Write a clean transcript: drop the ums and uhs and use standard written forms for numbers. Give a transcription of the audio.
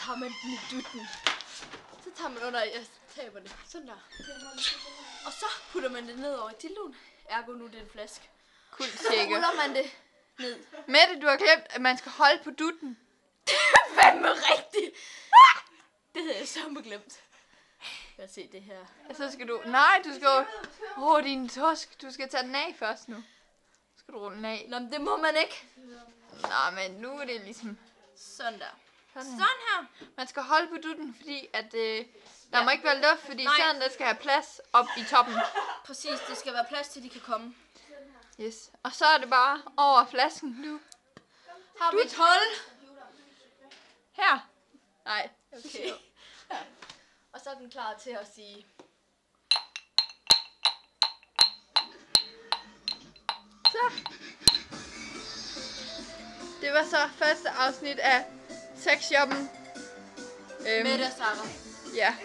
tager man den i dutten. Så tager man under, jeg taber det. Sådan der. Og så putter man det ned over i dildoen. Ergo nu det er en flaske. Cool, Så ruller man det ned. Mette, du har glemt, at man skal holde på dutten. Det er fandme rigtigt. Det havde jeg så glemt. Jeg se det her. Så skal du... Nej, du skal... din tosk. Du skal tage den af først nu. Så skal du rulle den af. Nå, men det må man ikke. Nå, men nu er det ligesom... Sådan der. Sådan her. Man skal holde på dutten, fordi at... der må ikke være luft, fordi sådan der skal have plads op i toppen. Præcis, det skal være plads til, de kan komme. Yes. Og så er det bare over flasken nu. Har vi et hul? Her. Nej. Okay. Ja. Og så er den klar til at sige... Så. Det var så første afsnit af Sexshoppen. Mette og Sarah. Ja.